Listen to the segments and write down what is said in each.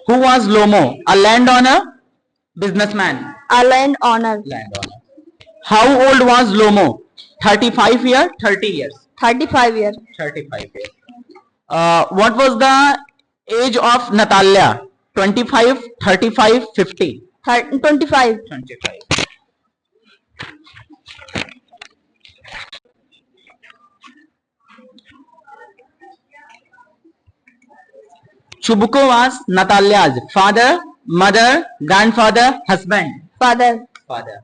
Who was Lomo? A landowner, businessman. A landowner. Landowner. How old was Lomo? 35 years, 30 years. 35 years. 35 years. What was the age of Natalia? 25, 35, 50. 25. 25. Chubbuko was Natalia's father, mother, grandfather, husband. Father. Father.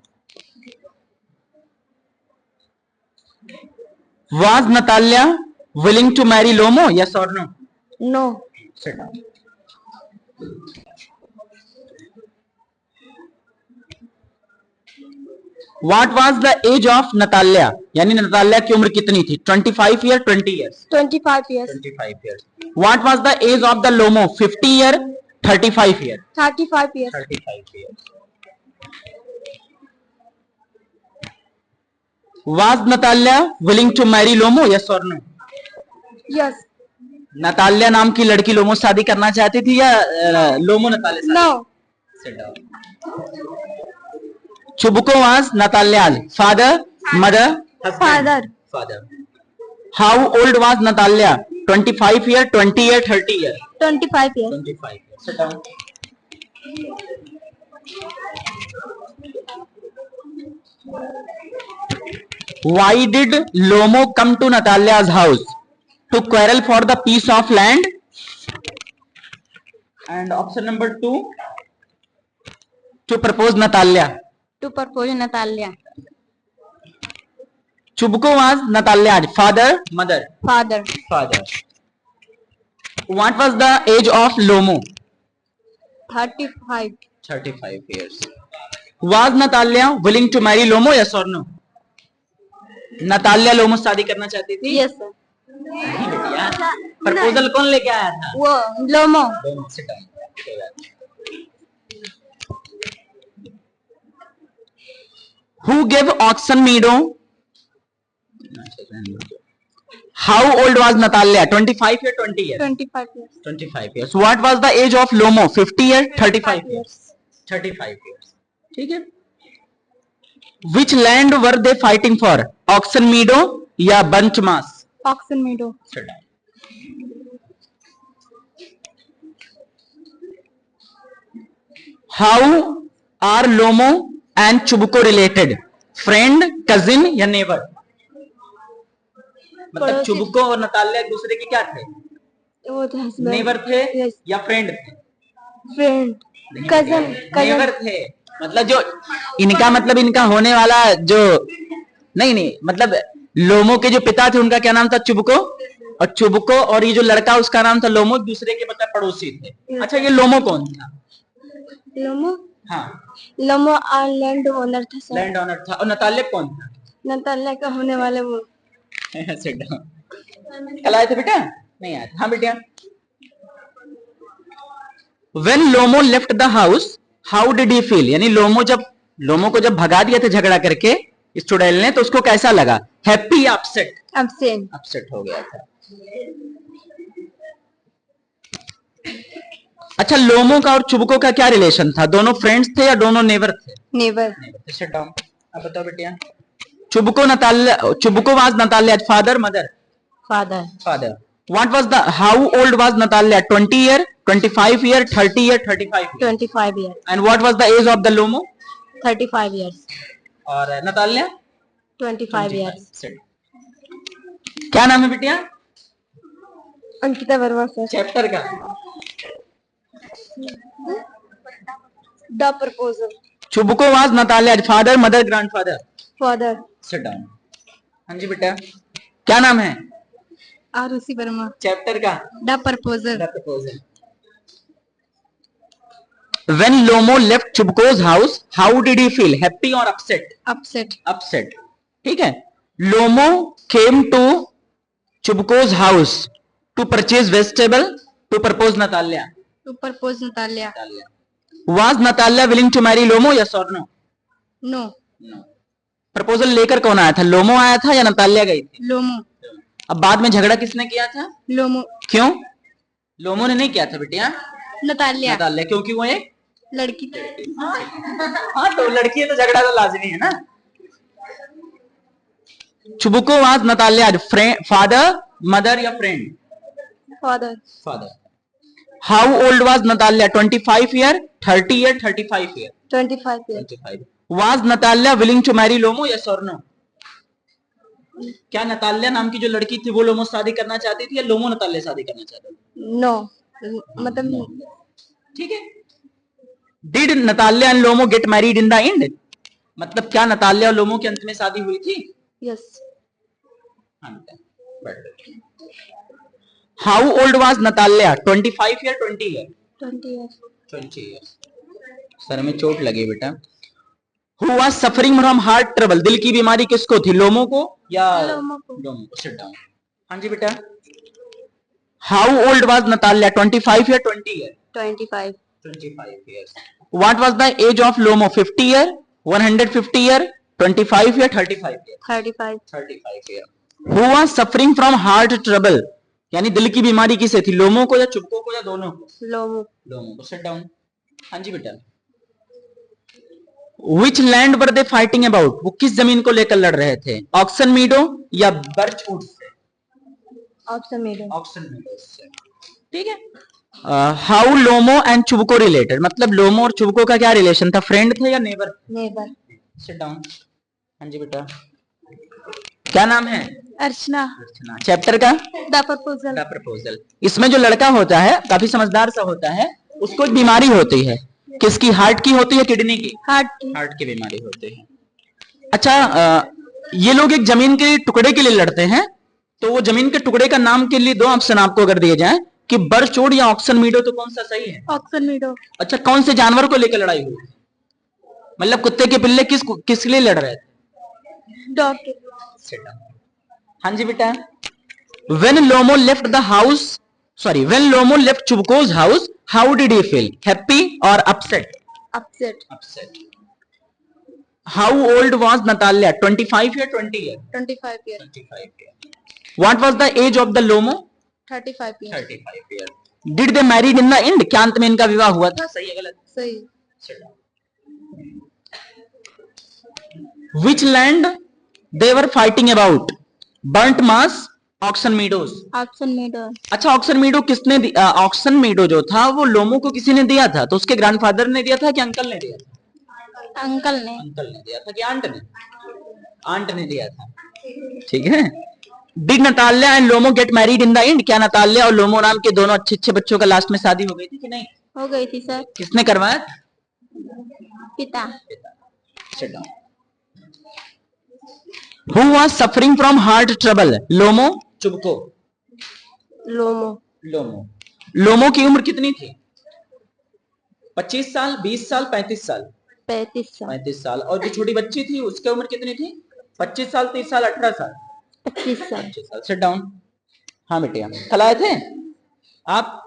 Was Natalia willing to marry Lomo? Yes or no? No. Sit down. What was the age of Natalia? यानी Natalya की उम्र कितनी थी? 25 year, 20 years. 25 years. 25 years. What was the age of the Lomo? 50 year, 35 year. 35 years. 35 years. Was Natalia willing to marry Lomo? Yes or no? Yes. Natalya नाम की लड़की लोमो शादी करना चाहती थी या लोमो नताल्या से? No. Sit down. Chubbuko was Natalia's father, mother, husband. Father. How old was Natalia? 25 year, 20 year, 30 year. 25 years. 25 years. Sit down. Why did Lomo come to Natalia's house? To quarrel for the piece of land. And option number 2, to propose Natalia. To propose Natalia. Chubbuko was Natalia's father, mother. Father. Father. What was the age of Lomo? 35. 35 years. Was Natalia willing to marry Lomo? Yes or no? Natalia Lomo शादी करना चाहती थी? Yes sir. नहीं बेटिया. Proposal कौन लेके आया था? वो Lomo. Sit down. Who gave auction meadow? How old was Natalia? 25 years, 20 years? 25 years. 25 years. What was the age of Lomo? 50 years, 35 years? 35 years. ठीक है. Which land were they fighting for? Auction meadow या Bunchmas? Auction meadow. Sit down. How are Lomo and Chubbuko related? Friend, cousin या neighbor? मतलब चुबको और Natalya एक दूसरे के क्या थे? वो थे husband. नेबर थे Yes. या फ्रेंड थे? Friend. Cousin. नेबर थे. मतलब जो इनका मतलब इनका होने वाला जो नहीं मतलब लोमो के जो पिता थे उनका क्या नाम था? चुबको. और चुबको और ये जो लड़का उसका नाम था लोमो, दूसरे के मतलब पड़ोसी थे. अच्छा ये लोमो कौन था? लोमो. हाँ. लोमो लैंड ओनर था सर. लैंड ओनर था. और नताल्या कौन था? नताल्या का होने वाले वो. कल आए थे बेटा? नहीं आए थे. हाँ बेटा. When Lomo left the house, how did he feel? यानी लोमो को जब भगा दिया था झगड़ा करके इस चुड़ैल ने, तो उसको कैसा लगा? हैप्पी या अपसेट? अपसेट हो गया था. अच्छा लोमो का और चुबको का क्या रिलेशन था? दोनों फ्रेंड्स थे या दोनों नेबर थे? नेबर. Sit down. अब बताओ बेटिया. Chubbuko was Natalia's father, mother. Father. What was how old was Natalia? 20 year, 25 year, 30 year, 35 year? 25 years. And what was the age of the Lomo? 35 years. और Natalya? 25 years. क्या नाम है बेटिया? Ankita Verma sir. Chapter का? The proposal. Chubbuko was Natalia's father, mother, grandfather. Father. Sit down. हाँ जी बेटा. क्या नाम है? आरुषि वर्मा. चैप्टर का? The proposal. The proposal. When Lomo left Chubbuko's house, how did he feel? Happy or upset? Upset. Upset. ठीक है. Lomo came to Chubbuko's house to purchase vegetable to propose Natalia. To propose Natalia. Was Natalia willing to marry Lomo? Yes or no? No. No. Proposal लेकर कौन आया था? लोमो आया था या Natalya गई थी? लोमो. अब बाद में झगड़ा किसने किया था? लोमो. क्यों? लोमो ने नहीं किया था बेटिया. नतालिया नताल्या, क्योंकि वो एक लड़की हाँ तो लड़की है तो झगड़ा तो लाजमी है ना। Chubukov was Natalya father, mother या friend? Father father. How old was Natalya? 25 year, 30 year, 35 year? 25 years 25। Was Natalya willing to marry Lomov, yes और नो? क्या नताल्या नाम की जो लड़की थी वो लोमो से शादी करना चाहती थी या लोमो नताल्या शादी करना चाहता था? नो मतलब ठीक है। Did Natalya and Lomov get married in the end? मतलब क्या नताल्या और लोमो के अंत में शादी हुई थी? Yes how old was Natalya? 25 year, 20 year? 20 years 20 years. Sir में चोट लगी बेटा। Who was suffering from heart trouble? दिल की बीमारी किसको थी, लोमो को या लोमो को। लोमो को। Sit down. हाँ जी बेटा। How old was Natalya? 25 year, 20 year? 25 25 years. What was the age of Lomo? 50 year, 150 year, 25 year, 35 year? 35 35 year. Who was suffering from heart trouble? यानी दिल की बीमारी किसे थी, लोमो को या चुबको को या दोनों को? लोमो लोमो को। Sit down. हाँ जी बेटा। Which land were they fighting about? वो किस जमीन को लेकर लड़ रहे थे, ऑक्सन मीडो या बर्चवुड से? ऑप्शन मीडो ऑक्सन मीडो से। ठीक है। How Lomov and Chubukov related? मतलब लोमो और चुबको का क्या रिलेशन था, फ्रेंड थे या नेबर? Neighbour sit down. हाँ जी बेटा। क्या नाम है? अर्चना अर्चना। चैप्टर का? The proposal the proposal. इसमें जो लड़का होता है काफी समझदार सा होता है, उसको एक बीमारी होती है, किसकी? हार्ट की होती है, किडनी की? हार्ट की बीमारी होती है। अच्छा, ये लोग एक जमीन के टुकड़े के लिए लड़ते हैं, तो वो जमीन के टुकड़े का नाम के लिए दो ऑप्शन आपको अगर दिए जाए कि बर्चवुड या ऑक्सन मीडो, तो कौन सा सही है? ऑप्शन मीडो अच्छा, कौन से जानवर को लेकर लड़ाई हुई? मतलब कुत्ते के पिल्ले किस लिए लड़ रहे थे? डॉग हाँ जी बेटा। When Lomo left the house, sorry, when Lomo left Chubko's house, how did he feel? Happy or upset? Upset Upset. How old was Natalia? 25 year, 20 year? 25 years 25 year. What was the age of the Lomo? 35 years 35 year. Did they married in the end? क्या अंत में इनका विवाह हुआ था? सही है गलत? सही Which land they were fighting about? Burnt Mass, oxen meadows? Option meadow अच्छा, ऑक्सन मीडो किसने ऑक्सन मीडो जो था वो लोमो को किसी ने दिया था, तो उसके ग्रैंडफादर ने दिया था कि अंकल ने दिया था? अंकल ने अंकल ने दिया था कि आंट ने? आंट ने दिया था। ठीक है। Did Natalya and Lomov get married in the end? क्या नताल्या और लोमो नाम के दोनों अच्छे अच्छे बच्चों का लास्ट में शादी हो गई थी कि नहीं? हो गई थी सर। किसने करवाया? पिता Sit down. Who was suffering from heart trouble? Lomo, चुबको? Lomov लोमो। लोमो की उम्र कितनी थी? 25 साल, 20 साल, 35 साल? 35 साल 35 साल। और जो छोटी बच्ची थी उसकी उम्र कितनी थी? 25 साल, 30 साल, 18 साल? 25 साल 25 साल। Sit down. हाँ बेटिया, कल आए थे आप?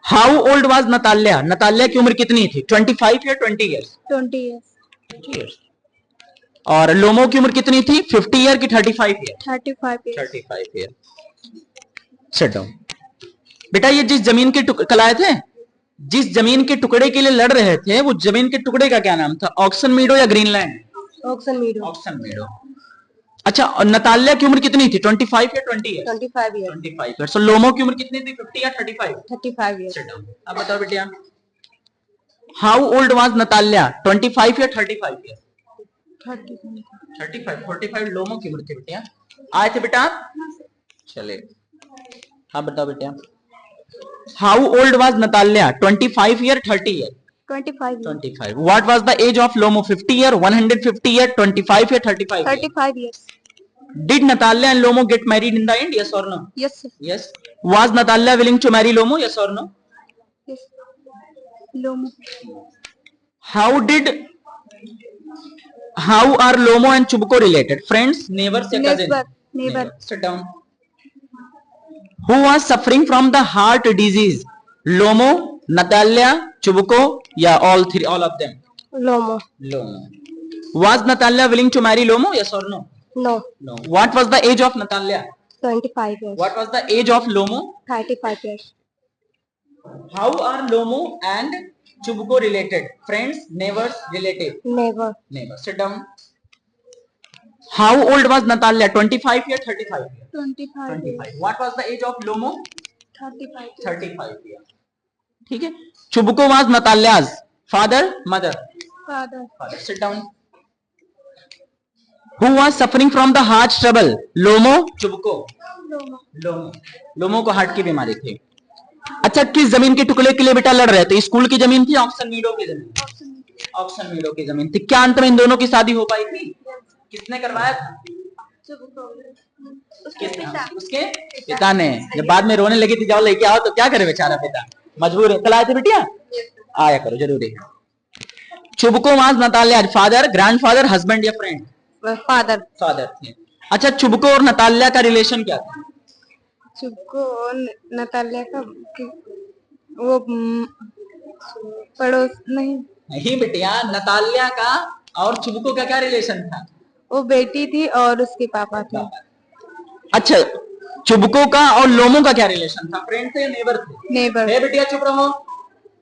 How old was Natalya? Natalya की उम्र कितनी थी? 25 या 20 ईयर्स? 20 years 20 years. और लोमो की उम्र कितनी थी? 50 ईयर की 35 year? 35 years 35 year. Sit down. बेटा, ये जिस जमीन के कल आए थे, जिस जमीन के टुकड़े के लिए लड़ रहे थे, वो जमीन के टुकड़े का क्या नाम था, ऑक्सन मीडो या Greenland? Option meadow oxen meadow. अच्छा, और नताल्या की उम्र कितनी थी? 25 या 20 year? 25 years 25 year. So Lomov की उम्र कितनी थी? 50 या 35? 35 years सिट डाउन। अब बताओ बेटिया, हाउ ओल्ड वाज नताल्या? 25 या 35 ईयर? 35 45 लोमो की उम्र थी बेटिया। आए थे बेटा आप? चले। हाँ बताओ बेटिया, how old was Natalya? 25 year, 30 year? 25 years 25. What was the age of Lomo? 50 year, 150 year, 25 year, 35 year? 35 years Did Natalia and Lomo get married in the end? Yes or no? yes sir Yes. Was Natalia willing to marry Lomo? Yes or no? yes लोमो How are Lomo and Chubko related? Friends, neighbors, या cousins? neighbor Sit down. Who was suffering from the heart disease? Lomo, Natalia, Chubko, या all three, all of them? लोमो Lomo. Was Natalia willing to marry Lomo? Yes or no? no No. What was the age of Natalia? 25 years. What was the age of Lomo? 35 years. How are Lomo and Chubuko related? Friends, neighbors, relative? Never. Neighbor. Sit down. How old was Natalia? 25 years, 35 years? 25 years. 25. What was the age of Lomo? 35 years. 35 years. ठीक है. Chubuko was Natalia's father, mother? Father. Father. Sit down. Who was suffering from the heart trouble? Lomo, Chubuko? Lomo. लोमो को heart की बीमारी थी. अच्छा, किस जमीन के टुकड़े के लिए बेटा लड़ रहे थे? स्कूल की जमीन थी, ऑक्सन मीडो की जमीन? ऑक्सन मीडो की जमीन थी. क्या अंत में इन दोनों की शादी हो पाई थी? किसने करवाया था? उसके पिता ने. जब बाद में रोने लगी थी, जाओ लेके आओ, तो क्या करे बेचारा पिता, मजबूर है. कल आए थे बिटिया, आया करो, जरूरी है. चुबको was Natalia father, grandfather, husband या फ्रेंड? फादर. फादर थे. अच्छा, चुबको और नतालिया का रिलेशन क्या था? चुबको और नतालिया का वो पड़ोस नहीं बेटिया, नतालिया का और चुबको का क्या रिलेशन था? वो बेटी थी और उसके पापा थे. अच्छा, चुबको का और लोमो का क्या रिलेशन था? फ्रेंड थे या नेबर थे? नेबर. बेटिया चुप रहो,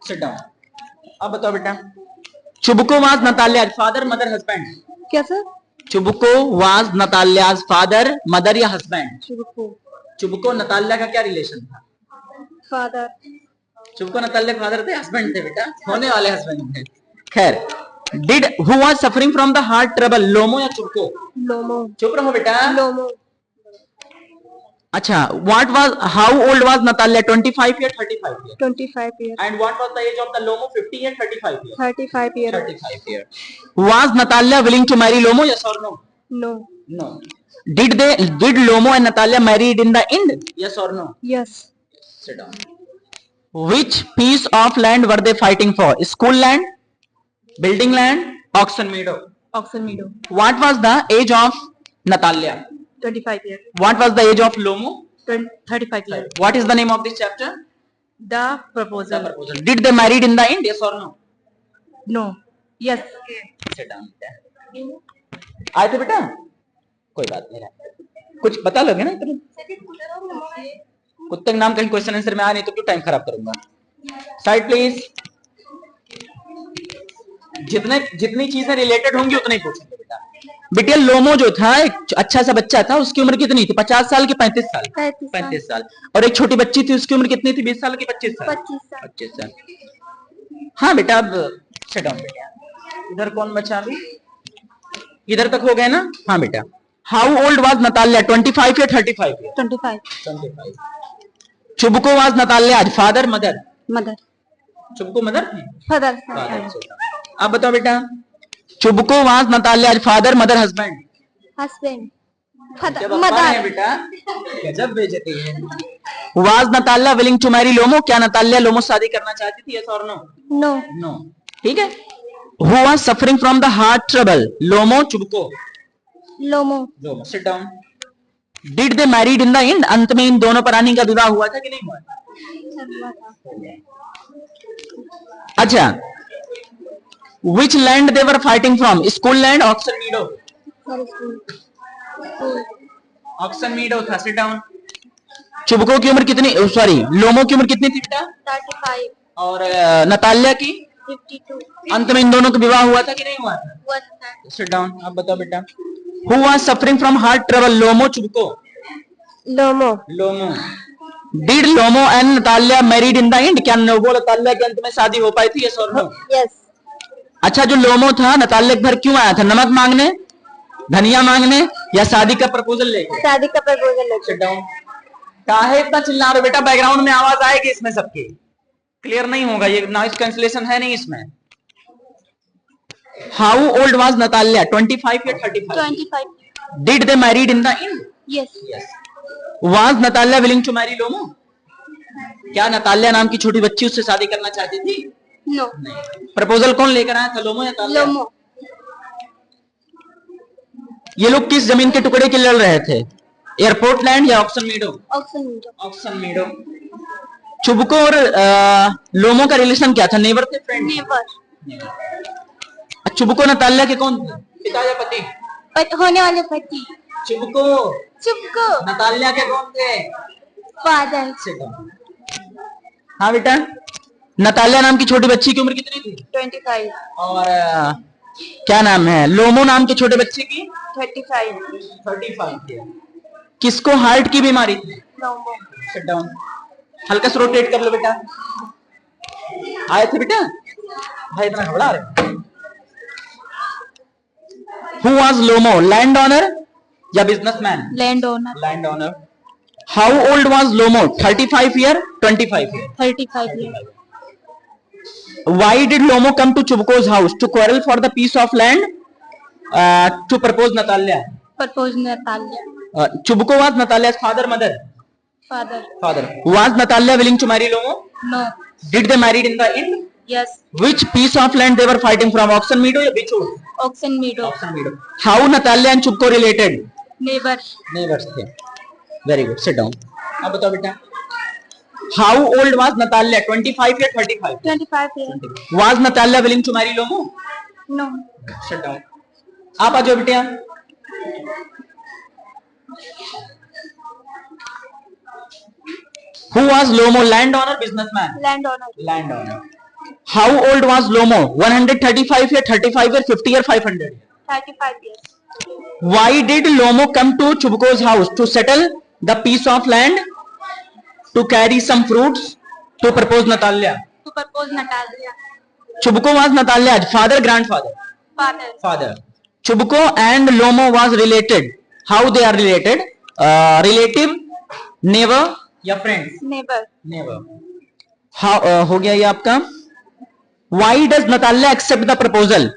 सिट डाउन. अब बताओ बेटा. Chubukov was Natalia father, mother, husband? क्या sir? Chubukov was Natalia father, mother या हस्बैंड? चुबको नतालिया का क्या रिलेशन था? फादर. चुबको नतालिया फादर थे, हस्बैंड थे बेटा, होने वाले हस्बैंड थे. खैर, did who was suffering from the heart trouble? Lomov या चुबको? लोमो. चुप रहो बेटा. लोमो. अच्छा, what was, how old was Natalia? 25 years, 35 years? 25 years. And what was the age of the Lomo? 50 years, 35 years? 35 years. 35 years. Was Natalia willing to marry Lomo? Yes or no? No. No. Did Lomo and Natalia married in the end? Yes or no? Yes. Sit down. Which piece of land were they fighting for? School land, building land, auction meadow? Auction meadow. What was the age of Natalia? 25 years. What was the age of Lomo? 35 years. What is the name of this chapter? The proposal. The proposal. Did they married in the end? Yes or no? No. Yes. Sit down. आए थे बेटा? कोई बात नहीं है. कुछ बता लोगे ना तुम? कुत्ते का नाम कहीं क्वेश्चन आंसर में आ नहीं तो क्यों टाइम खराब करूंगा. Side please. जितनी चीजें रिलेटेड होंगी उतना ही पूछेंगे बेटा. बेटिया, लोमो जो था एक अच्छा सा बच्चा था, उसकी उम्र कितनी थी? 50 साल की 35 साल? 35 साल. और एक छोटी बच्ची थी, उसकी उम्र कितनी थी? 20 साल की 25 साल? 25 साल. हाँ बेटा, अब सिट डाउन बेटा. इधर कौन बचा अभी? इधर तक हो गए ना? हाँ बेटा. How old was Natalia? 25 या 35? 25. Chubukov was Natalia father, mother? Mother. Chubukov mother? Father. अब बताओ बेटा. Chubukov was Natalia father, mother, husband? Husband. Father. Mother. बेटा गजब बेइज्जती है. Was Natalia willing to marry Lomov? क्या नतालिया लोमो शादी करना चाहती थी? यस और नो? नो. नो. ठीक है. Who was suffering from the heart trouble? Lomov, Chubukov? Lomov. Lomov. Sit down. Did they married in the end? अंत में इन दोनों प्राणी का विवाह हुआ था कि नहीं हुआ? अच्छा, which land they were fighting from? School land, auction meadow? Auction meadow था. Sit down. चुबको की उम्र कितनी, सॉरी लोमो की उम्र कितनी थी बेटा? 35. और नतालिया की? 52. अंत में इन दोनों का विवाह हुआ था कि नहीं हुआ था? Sit down. अब बताओ बेटा. Who was suffering from heart trouble? लोमो, Chubukov? Lomov. लोमो. Did Lomo and Natalia married in the end? क्या लोमो नतालिया के अंत में शादी हो पाई थी? Yes or no? Yes. अच्छा, जो लोमो था नतालिया के घर क्यों आया था? नमक मांगने, धनिया मांगने, या शादी का प्रपोजल लेके? शादी का प्रपोजल लेके. Sit down. काहे इतना चिल्ला रहे बेटा? बैकग्राउंड में आवाज आएगी इसमें सबकी. क्लियर नहीं होगा, ये नॉइज कैंसिलेशन है नहीं इसमें. How old was Natalia? 25 या 35? 25. Did they married in the end? Yes. Was Natalia willing to marry Lomov? क्या नतालिया नाम की छोटी बच्ची उससे शादी करना चाहती थी? No. प्रपोजल कौन लेकर आया था? लोमो या नतालिया? लोमो. ये लोग किस जमीन के टुकड़े के लड़ रहे थे? एयरपोर्ट लैंड या oxen meadow? Oxen meadow. Oxen meadow. Chubko और लोमो का रिलेशन क्या था? नेबर थे, फ्रेंड? नेबर. चुबको नतालिया के कौन थे? पिता या पति? होने वाले पति. चुबको चुपको नताल्या के कौन थे? Father Sit down. हाँ बेटा, नताल्या नाम की छोटी बच्ची की उम्र कितनी थी? 25 और क्या नाम है लोमो नाम के छोटे बच्चे की? 35 35 थी। किसको हार्ट की बीमारी थी? लोमो Sit down. हल्का से रोटेट कर लो बेटा। आए थे बेटा? भाई इतना घबरा रहे? Who was Lomo? Landowner या businessman? Land owner Landowner. How old was Lomo? 35 year, 25 year. 35 years Why did Lomo come to Chubko's house to quarrel for the piece of land to propose Natalia? Propose Natalia Chubko was Natalia's father, mother. Father Father. Was Natalia willing to marry Lomo? No Did they married in the end? Yes Which piece of land they were fighting from? Oxen Meadow या Bichur? Oxen meadow Oxen Meadow. How Natalia and Chubko related? Neighbour Neighbors थे. Very good. Sit down. अब बताओ बेटा. How old was Natalia? 25 या 35? 25 years Was Natalia willing to marry Lomo? No Sit down. आप आ जाओ बेटा. Who was Lomo? Landowner, businessman? Land owner Landowner. How old was Lomo? 135 या 35 या 50 या 500? 35 years Why did Lomo come to Chubko's house to settle the piece of land, to carry some fruits, to propose Natalia? To propose Natalia Chubko was Natalia's father, grandfather? Father Father. Chubko and Lomo was related. How they are related? Relative, neighbor या friends? Neighbour Neighbor. How हो गया ये आपका? Why does Natalia accept the proposal?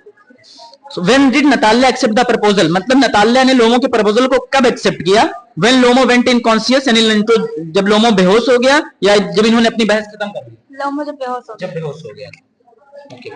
So when did Natalia accept the proposal? मतलब Natalya ने लोमो के proposal को कब एक्सेप्ट किया? When Lomo went unconscious and into जब लोमो बेहोश हो गया या जब इन्होंने अपनी बहस खत्म कर दी? लोमो जब बेहोश हो जब बेहोश हो गया। Okay.